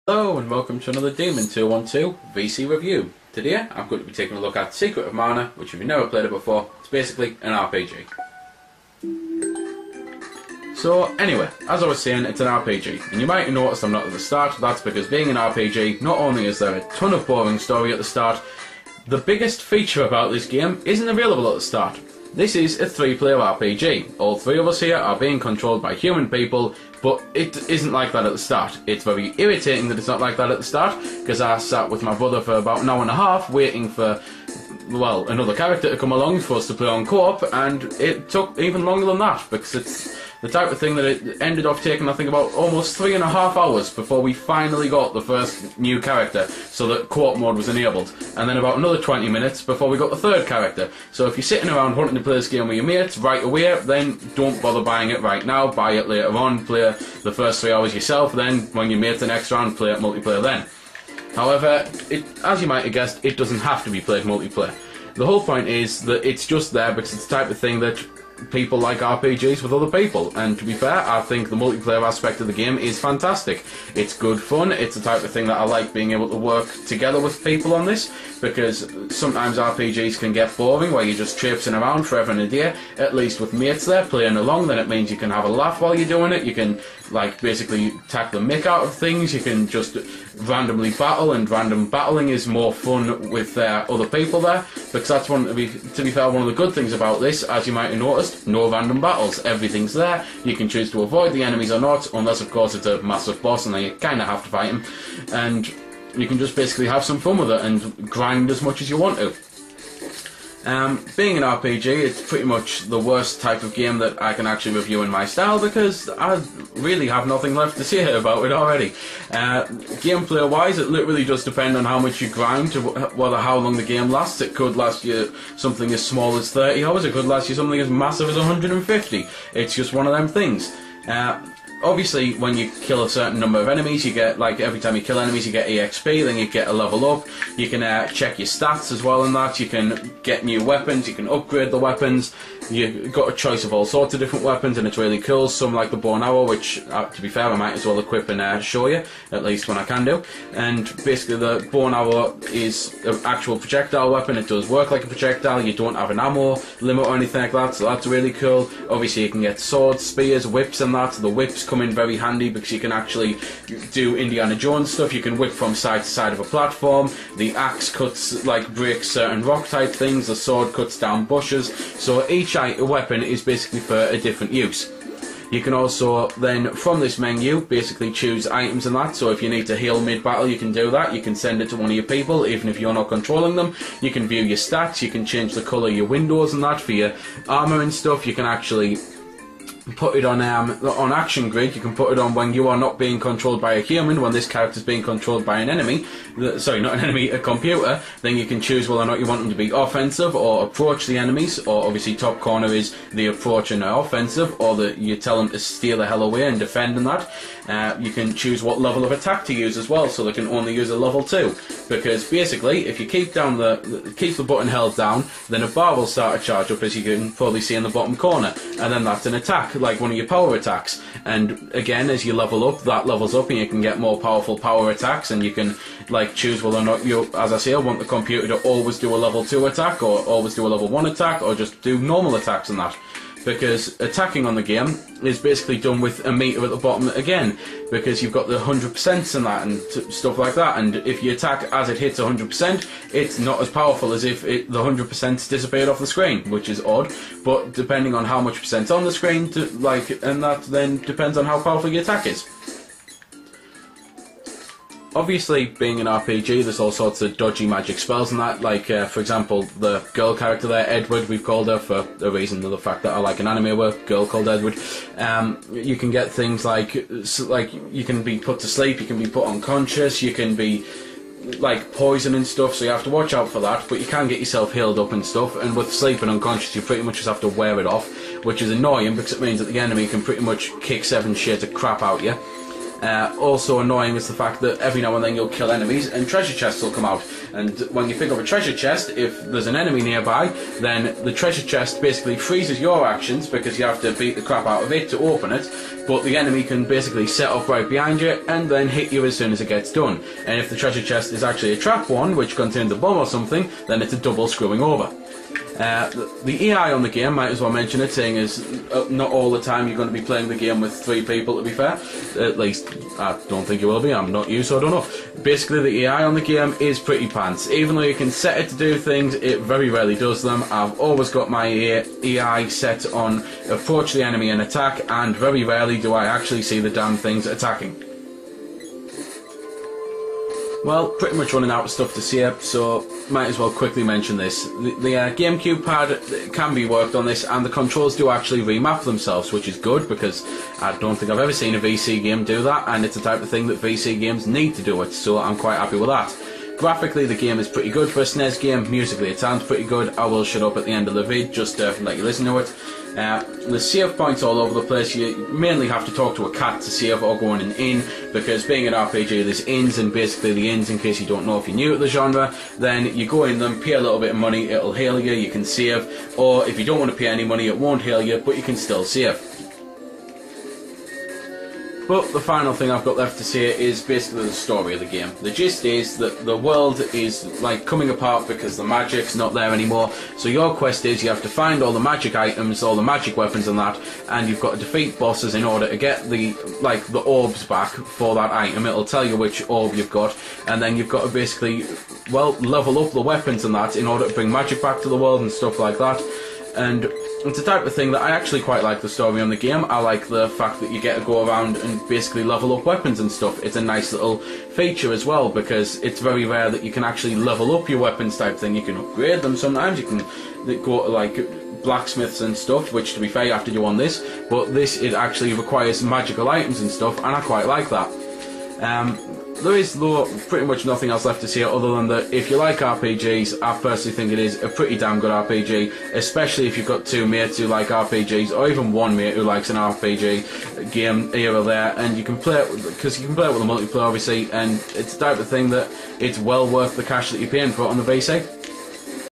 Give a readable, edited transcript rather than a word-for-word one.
Hello and welcome to another Demon 212 VC review. Today I'm going to be taking a look at Secret of Mana, which if you've never played it before, it's basically an RPG. So anyway, as I was saying, it's an RPG, and you might have noticed I'm not at the start. That's because being an RPG, not only is there a ton of boring story at the start, the biggest feature about this game isn't available at the start. This is a 3-player RPG. All three of us here are being controlled by human people, but it isn't like that at the start. It's very irritating that it's not like that at the start, because I sat with my brother for about an hour and a half waiting for, well, another character to come along for us to play on co-op, and it took even longer than that, because it's the type of thing that it ended up taking, I think, about almost 3.5 hours before we finally got the first new character, so that co-op mode was enabled, and then about another 20 minutes before we got the third character. So if you're sitting around wanting to play this game with your mates right away, then don't bother buying it right now, buy it later on, play the first 3 hours yourself, then when you mate the next round, play it multiplayer then. However, as you might have guessed, it doesn't have to be played multiplayer. The whole point is that it's just there because it's the type of thing that people like RPGs with other people, and to be fair, I think the multiplayer aspect of the game is fantastic. It's good fun, it's the type of thing that I like, being able to work together with people on this, because sometimes RPGs can get boring where you're just traipsing around forever and a day. At least with mates there playing along, then it means you can have a laugh while you're doing it, you can like basically take the mick out of things, you can just randomly battle, and random battling is more fun with other people there, because that's to be fair, one of the good things about this, as you might have noticed. No random battles, everything's there. You can choose to avoid the enemies or not, unless of course it's a massive boss and then you kind of have to fight him, and you can just basically have some fun with it and grind as much as you want to. Being an RPG, it's pretty much the worst type of game that I can actually review in my style, because I really have nothing left to say about it already. Gameplay wise, it literally does depend on how much you grind to whether how long the game lasts. It could last you something as small as 30 hours, it could last you something as massive as 150. It's just one of them things. Obviously, when you kill a certain number of enemies, you get, like, every time you kill enemies, you get EXP, then you get a level up. You can check your stats as well in that. You can get new weapons, you can upgrade the weapons. You've got a choice of all sorts of different weapons, and it's really cool. Some like the bow and arrow, which, to be fair, I might as well equip and show you, at least when I can do. And basically, the bow and arrow is an actual projectile weapon. It does work like a projectile. You don't have an ammo limit or anything like that, so that's really cool. Obviously, you can get swords, spears, whips, and that. The whips come in very handy because you can actually do Indiana Jones stuff. You can whip from side to side of a platform. The axe cuts, like, breaks certain rock type things. The sword cuts down bushes. So each weapon is basically for a different use. You can also then, from this menu, basically choose items and that. So if you need to heal mid-battle, you can do that. You can send it to one of your people, even if you're not controlling them. You can view your stats, you can change the colour of your windows and that for your armour and stuff. You can actually put it on action grid. You can put it on when you are not being controlled by a human, when this character is being controlled by an enemy, sorry, not an enemy, a computer. Then you can choose whether or not you want them to be offensive or approach the enemies, or obviously top corner is the approach and the offensive, or you tell them to steer the hell away and defend and that. You can choose what level of attack to use as well, so they can only use a level 2, because basically if you keep the button held down, then a bar will start to charge up, as you can probably see in the bottom corner, and then that's an attack, like one of your power attacks. And again, as you level up, that levels up and you can get more powerful power attacks, and you can like choose whether or not you, as I say, want the computer to always do a level 2 attack, or always do a level 1 attack, or just do normal attacks and that. Because attacking on the game is basically done with a meter at the bottom again, because you've got the 100% and that and stuff like that, and if you attack as it hits 100%, it's not as powerful as if the 100% disappeared off the screen, which is odd. But depending on how much percent's on the screen, and that then depends on how powerful your attack is. Obviously, being an RPG, there's all sorts of dodgy magic spells and that, like, for example, the girl character there, Edward, we've called her for a reason, the fact that I like an anime where a girl called Edward. You can get things like you can be put to sleep, you can be put unconscious, you can be, like, poison and stuff, so you have to watch out for that, but you can get yourself healed up and stuff, and with sleep and unconscious, you pretty much just have to wear it off, which is annoying, because it means that the enemy can pretty much kick 7 shades of crap out you. Also annoying is the fact that every now and then you'll kill enemies and treasure chests will come out. And when you pick up a treasure chest, if there's an enemy nearby, then the treasure chest basically freezes your actions because you have to beat the crap out of it to open it, but the enemy can basically set up right behind you and then hit you as soon as it gets done. And if the treasure chest is actually a trap one, which contains a bomb or something, then it's a double screwing over. The AI on the game, might as well mention it, seeing as not all the time you're going to be playing the game with 3 people, to be fair. At least, I don't think you will be, I'm not you, so I don't know. Basically, the AI on the game is pretty pants. Even though you can set it to do things, it very rarely does them. I've always got my AI set on approach the enemy and attack, and very rarely do I actually see the damn things attacking. Well, pretty much running out of stuff to say, so might as well quickly mention this. The GameCube pad can be worked on this, and the controls do actually remap themselves, which is good, because I don't think I've ever seen a VC game do that, and it's the type of thing that VC games need to do it, so I'm quite happy with that. Graphically, the game is pretty good for a SNES game. Musically, it sounds pretty good. I will shut up at the end of the vid, just to let you listen to it. There's save points all over the place. You mainly have to talk to a cat to save or go in an inn, because being an RPG, there's inns, and basically the inns, in case you don't know if you're new to the genre, then you go in them, pay a little bit of money, it'll heal you, you can save, or if you don't want to pay any money, it won't heal you, but you can still save. But the final thing I've got left to say is basically the story of the game. The gist is that the world is like coming apart because the magic's not there anymore. So your quest is you have to find all the magic items, all the magic weapons and that, and you've got to defeat bosses in order to get the orbs back for that item. It'll tell you which orb you've got, and then you've got to basically, well, level up the weapons and that in order to bring magic back to the world and stuff like that. And it's the type of thing that I actually quite like the story on the game. I like the fact that you get to go around and basically level up weapons and stuff. It's a nice little feature as well, because it's very rare that you can actually level up your weapons type thing. You can upgrade them sometimes, you can go to like blacksmiths and stuff, which to be fair you have to do on this, but this, it actually requires magical items and stuff, and I quite like that. There is, though, pretty much nothing else left to say other than that if you like RPGs, I personally think it is a pretty damn good RPG, especially if you've got 2 mates who like RPGs, or even 1 mate who likes an RPG game here or there, and you can play it, because you can play it with a multiplayer obviously, and it's the type of thing that it's well worth the cash that you're paying for it on the VC.